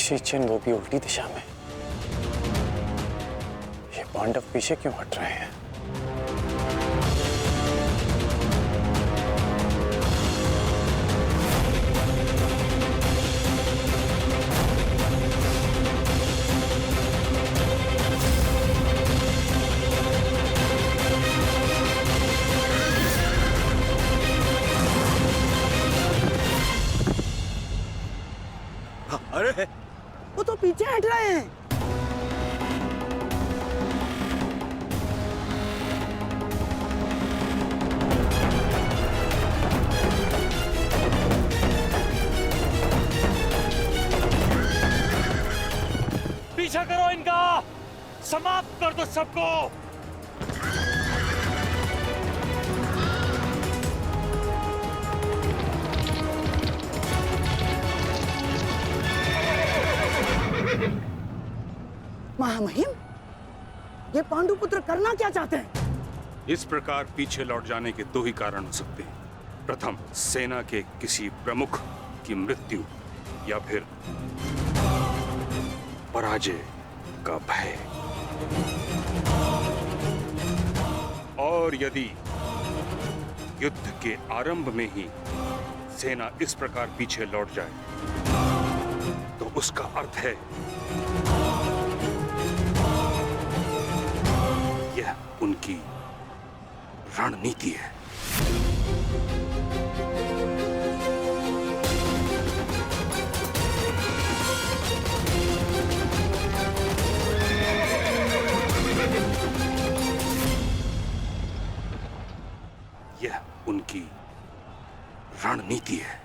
रक्षी चिन्ह, वो भी उल्टी दिशा में। ये पांडव पीछे क्यों हट रहे हैं? अरे वो तो पीछे हट रहे हैं। पीछा करो इनका, समाप्त कर दो सबको। महामहिम, ये पांडुपुत्र करना क्या चाहते हैं? इस प्रकार पीछे लौट जाने के दो ही कारण हो सकते हैं। प्रथम, सेना के किसी प्रमुख की मृत्यु, या फिर पराजय का भय। और यदि युद्ध के आरंभ में ही सेना इस प्रकार पीछे लौट जाए तो उसका अर्थ है यह उनकी रणनीति है। यह उनकी रणनीति है।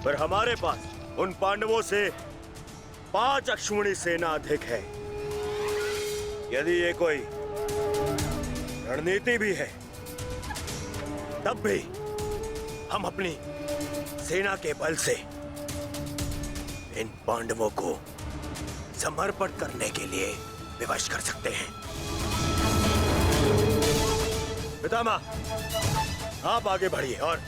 पर हमारे पास उन पांडवों से 5 अश्विनी सेना अधिक है। यदि ये कोई रणनीति भी है, तब भी हम अपनी सेना के बल से इन पांडवों को समर्पण करने के लिए विवश कर सकते हैं। पितामह, आप आगे बढ़िए और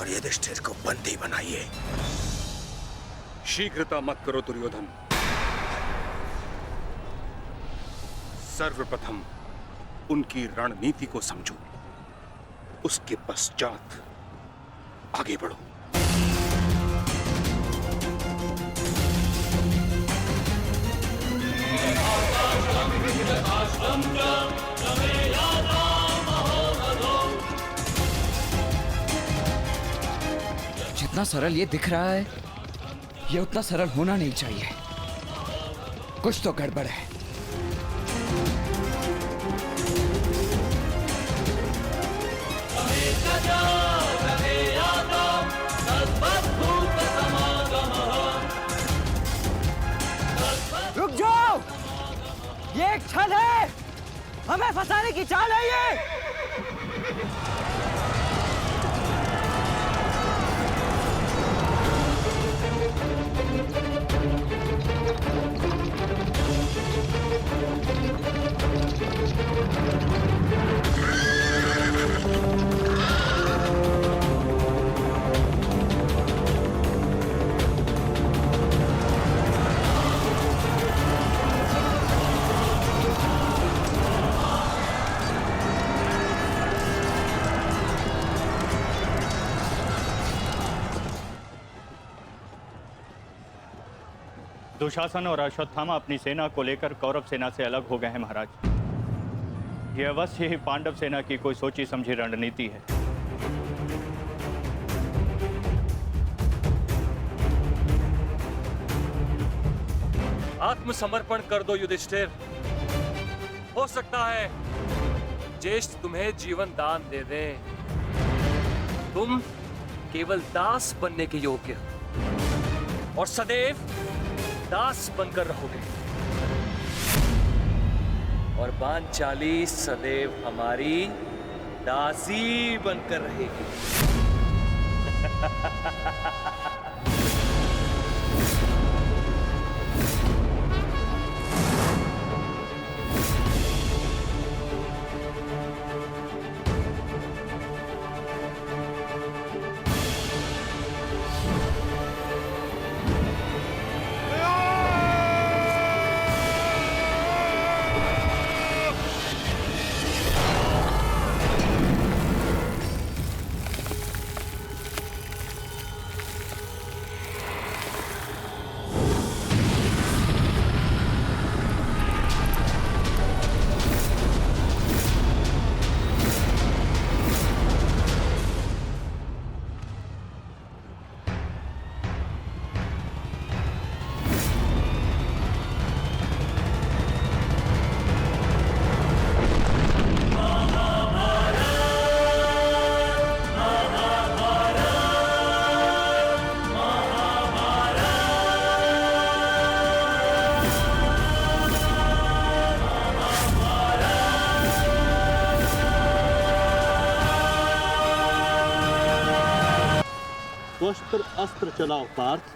युधिष्ठिर को बंदी बनाइए। शीघ्रता मत करो दुर्योधन। सर्वप्रथम उनकी रणनीति को समझो, उसके पश्चात आगे बढ़ो। जितना सरल ये दिख रहा है, ये उतना सरल होना नहीं चाहिए। कुछ तो गड़बड़ है। रुक जाओ, ये एक छल है, हमें फंसाने की चाल है ये। दुशासन और अश्वत्थामा अपनी सेना को लेकर कौरव सेना से अलग हो गए हैं महाराज। यह अवश्य ही पांडव सेना की कोई सोची समझी रणनीति है। आत्मसमर्पण कर दो युधिष्ठिर। हो सकता है ज्येष्ठ तुम्हें जीवन दान दे दे। तुम केवल दास बनने के योग्य हो और सदैव दास बनकर रहोगे, और पांचाली सदैव हमारी दासी बनकर रहेगी। स्वस्त्र अस्त्र चलाओ पार्थ।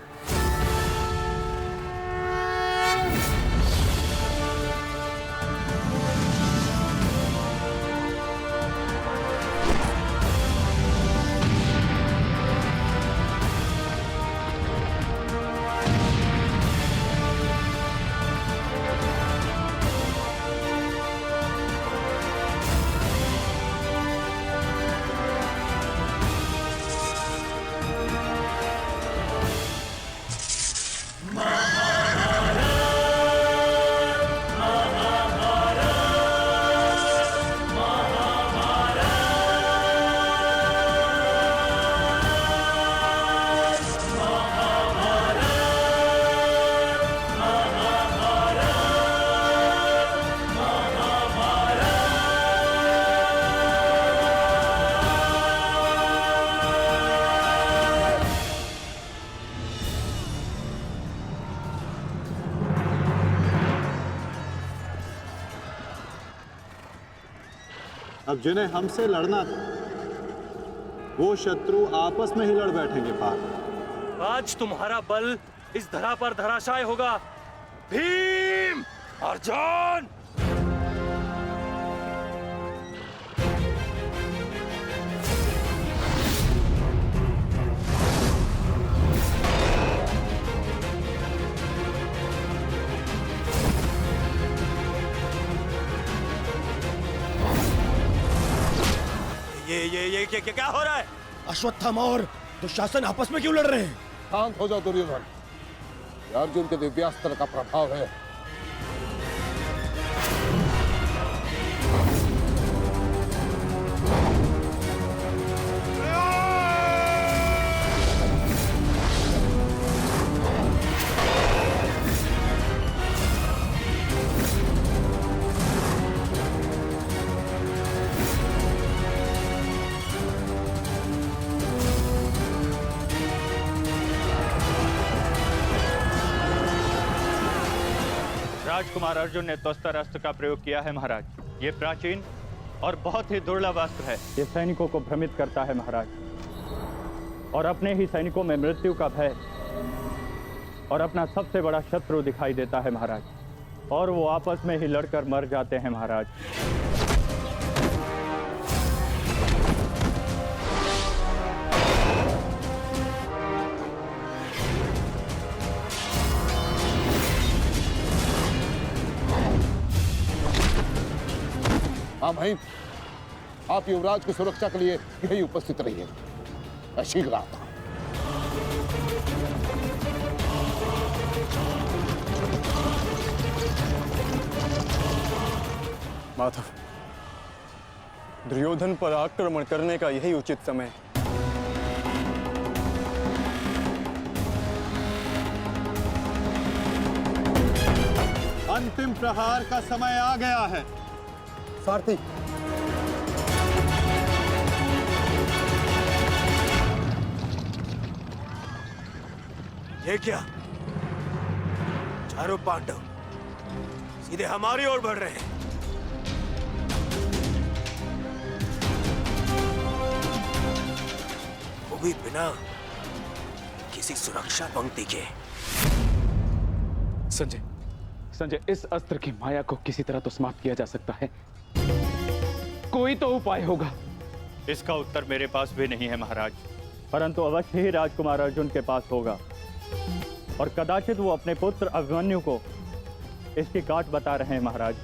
अब जिन्हें हमसे लड़ना था वो शत्रु आपस में ही लड़ बैठेंगे पार्थ। आज तुम्हारा बल इस धरा पर धराशाय होगा। भीम, अर्जुन! ये क्या हो रहा है? अश्वत्थामा और दुशासन आपस में क्यों लड़ रहे हैं? शांत हो जाओ दुर्योधन, ये अर्जुन के दिव्यास्त्र का प्रभाव है। राजकुमार अर्जुन ने त्वस्त्र अस्त्र का प्रयोग किया है महाराज। ये प्राचीन और बहुत ही दुर्लभ अस्त्र है। ये सैनिकों को भ्रमित करता है महाराज, और अपने ही सैनिकों में मृत्यु का भय और अपना सबसे बड़ा शत्रु दिखाई देता है महाराज, और वो आपस में ही लड़कर मर जाते हैं महाराज। हाँ भाई, आप युवराज की सुरक्षा के लिए यही उपस्थित रहिए। मैं शीघ्र आता हूं। माधव, दुर्योधन पर आक्रमण करने का यही उचित समय है। अंतिम प्रहार का समय आ गया है। सारथी, ये क्या? चारों पांडव सीधे हमारी ओर बढ़ रहे हैं। वो भी बिना किसी सुरक्षा पंक्ति के। संजय, इस अस्त्र की माया को किसी तरह तो समाप्त किया जा सकता है। कोई तो उपाय होगा। इसका उत्तर मेरे पास भी नहीं है महाराज, परंतु अवश्य ही राजकुमार अर्जुन के पास होगा, और कदाचित वो अपने पुत्र अभिमन्यु को इसकी काट बता रहे हैं महाराज।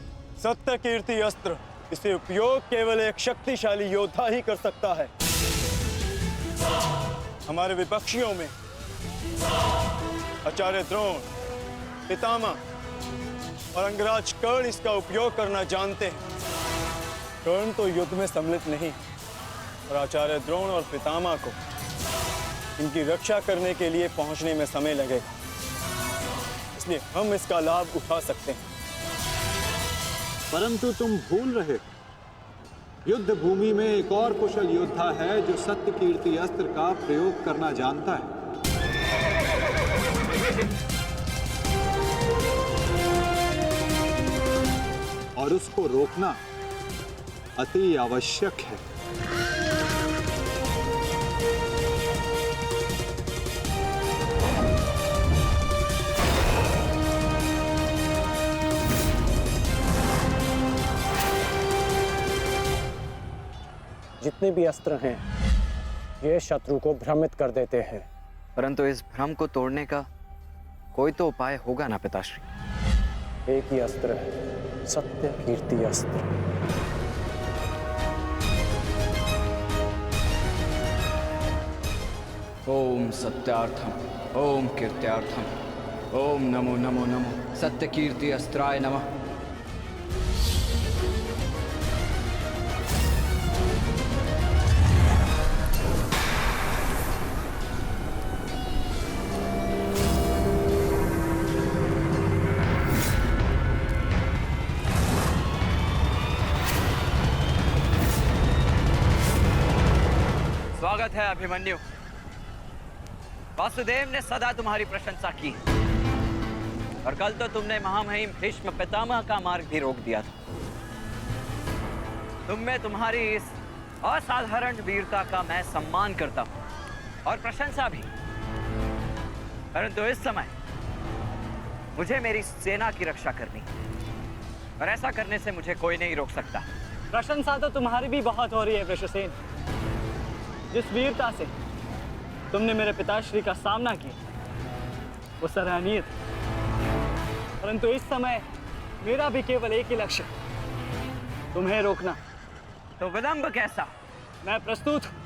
सत्य कीर्ति अस्त्र, इसे उपयोग केवल एक शक्तिशाली योद्धा ही कर सकता है। हमारे विपक्षियों में आचार्य द्रोण, पितामह और अंगराज कर्ण इसका उपयोग करना जानते हैं। कर्ण तो युद्ध में सम्मिलित नहीं, और आचार्य द्रोण और पितामह को इनकी रक्षा करने के लिए पहुंचने में समय लगेगा, इसलिए हम इसका लाभ उठा सकते हैं। परंतु तुम भूल रहे, युद्ध भूमि में एक और कुशल योद्धा है जो सत्य कीर्ति अस्त्र का प्रयोग करना जानता है। और उसको रोकना अति आवश्यक है। जितने भी अस्त्र हैं ये शत्रु को भ्रमित कर देते हैं। परंतु इस भ्रम को तोड़ने का कोई तो उपाय होगा ना पिताश्री? एक ही अस्त्र है, सत्य कीर्ति अस्त्र। ओम सत्यार्थम, ओम कीर्त्यार्थम, ओम नमो नमो नमो सत्य कीर्ति अस्त्राय नमः। स्वागत है अभिमन्यु। वासुदेव ने सदा तुम्हारी प्रशंसा की और कल तो तुमने महामहिम भीष्म पितामह का मार्ग भी रोक दिया था। तुम में तुम्हारी इस असाधारण वीरता का मैं सम्मान करता हूं और प्रशंसा भी। परंतु इस समय मुझे मेरी सेना की रक्षा करनी और ऐसा करने से मुझे कोई नहीं रोक सकता। प्रशंसा तो तुम्हारी भी बहुत हो रही है वृषसेन। जिस वीरता से तुमने मेरे पिताश्री का सामना किया वो सराहनीय था। परंतु इस समय मेरा भी केवल एक ही लक्ष्य है, तुम्हें रोकना। तो विलंब कैसा? मैं प्रस्तुत हूं।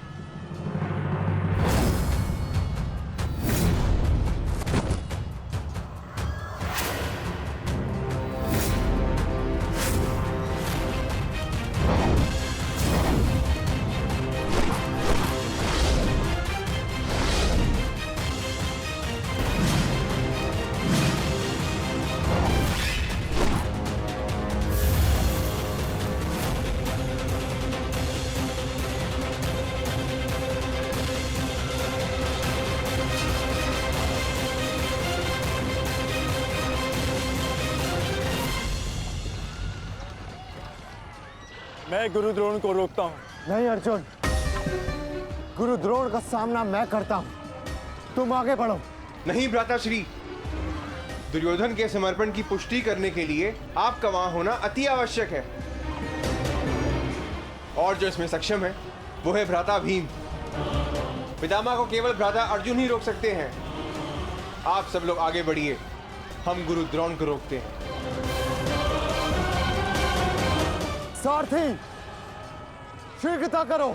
मैं गुरु द्रोण को रोकता हूँ। नहीं अर्जुन, गुरु द्रोण का सामना मैं करता हूँ, तुम आगे बढ़ो। नहीं भ्राताश्री, दुर्योधन के समर्पण की पुष्टि करने के लिए आपका वहां होना अति आवश्यक है। और जो इसमें सक्षम है वो है भ्राता भीम। पितामह को केवल भ्राता अर्जुन ही रोक सकते हैं। आप सब लोग आगे बढ़िए, हम गुरु द्रोण को रोकते हैं। सारथी, शीघ्रता करो।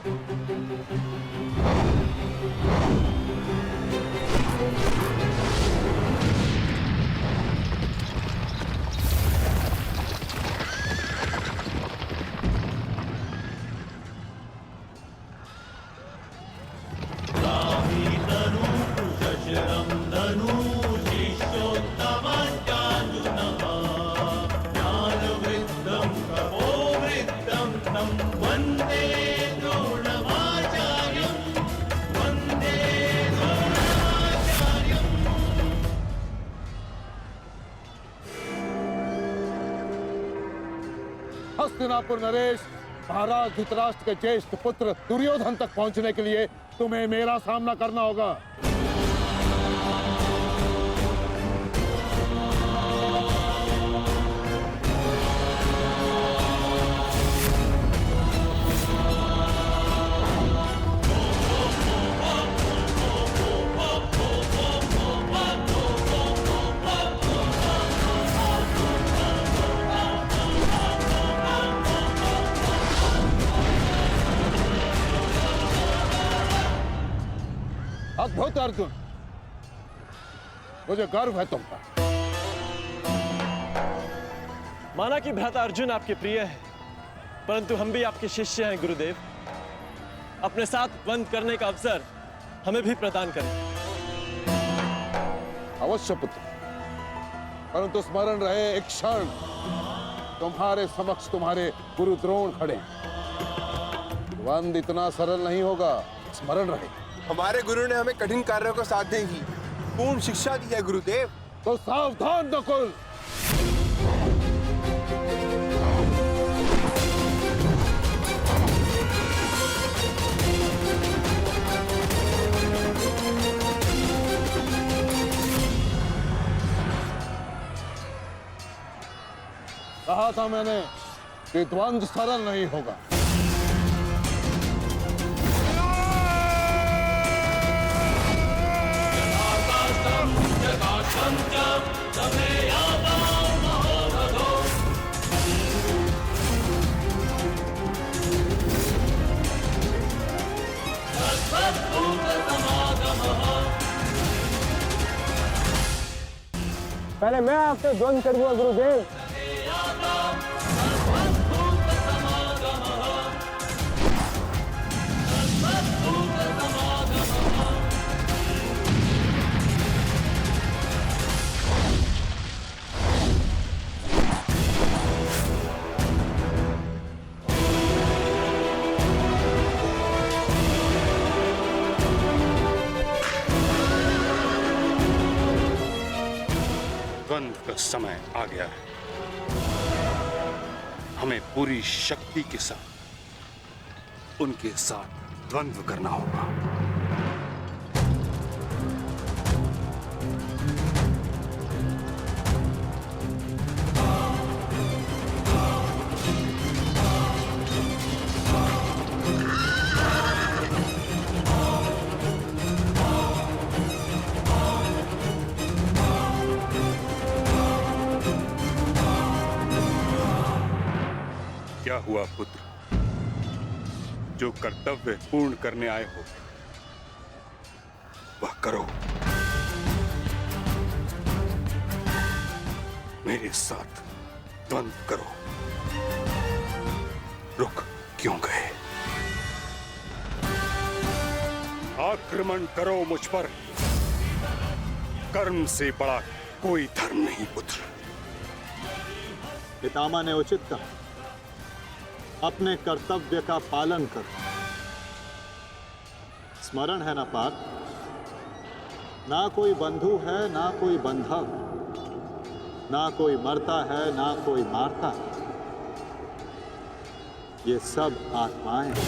हस्तिनापुर नरेश, महाराज धृतराष्ट्र के ज्येष्ठ पुत्र दुर्योधन तक पहुंचने के लिए तुम्हें मेरा सामना करना होगा। अद्भुत अर्जुन, मुझे गर्व है तुम पर। माना कि भ्राता अर्जुन आपके प्रिय है, परंतु हम भी आपके शिष्य हैं गुरुदेव। अपने साथ बंद करने का अवसर हमें भी प्रदान करें। अवश्य पुत्र, परंतु स्मरण रहे एक क्षण तुम्हारे समक्ष तुम्हारे गुरु द्रोण खड़े। बंद इतना सरल नहीं होगा, स्मरण रहे। हमारे गुरु ने हमें कठिन कार्यों को साधने की पूर्ण शिक्षा दी है गुरुदेव। तो सावधान नकुल। कहा था मैंने कि द्वंद्व सरल नहीं होगा। पहले मैं आपसे द्वंद करूंगा गुरुदेव। द्वंद्व का समय आ गया है। हमें पूरी शक्ति के साथ उनके साथ द्वंद्व करना होगा। क्या हुआ पुत्र? जो कर्तव्य पूर्ण करने आए हो वह करो। मेरे साथ द्वंद्व करो। रुक क्यों गए? आक्रमण करो मुझ पर। कर्म से बड़ा कोई धर्म नहीं पुत्र। पितामह ने उचित कहा, अपने कर्तव्य का पालन करो। स्मरण है ना पार्थ, ना कोई बंधु है ना कोई बंधव, ना कोई मरता है ना कोई मारता है, ये सब आत्माएं हैं।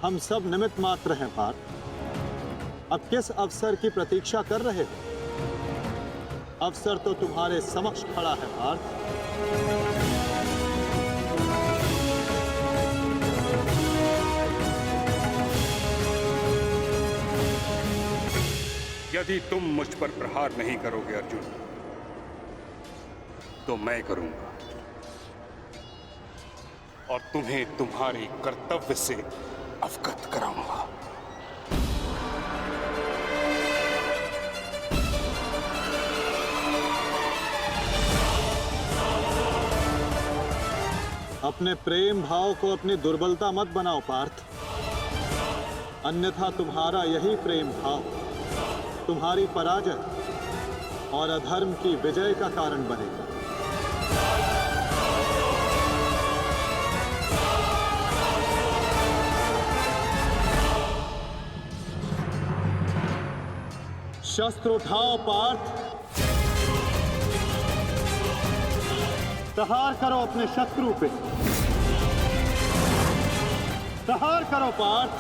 हम सब निमित्त मात्र हैं पार्थ। अब किस अवसर की प्रतीक्षा कर रहे हो? अवसर तो तुम्हारे समक्ष खड़ा है पार्थ। यदि तुम मुझ पर प्रहार नहीं करोगे अर्जुन, तो मैं करूंगा और तुम्हें तुम्हारे कर्तव्य से अवगत कराऊंगा। अपने प्रेम भाव को अपनी दुर्बलता मत बनाओ पार्थ, अन्यथा तुम्हारा यही प्रेम भाव तुम्हारी पराजय और अधर्म की विजय का कारण बनेगा। शस्त्र उठाओ पार्थ, प्रहार करो अपने शत्रु पे। प्रहार करो पार्थ।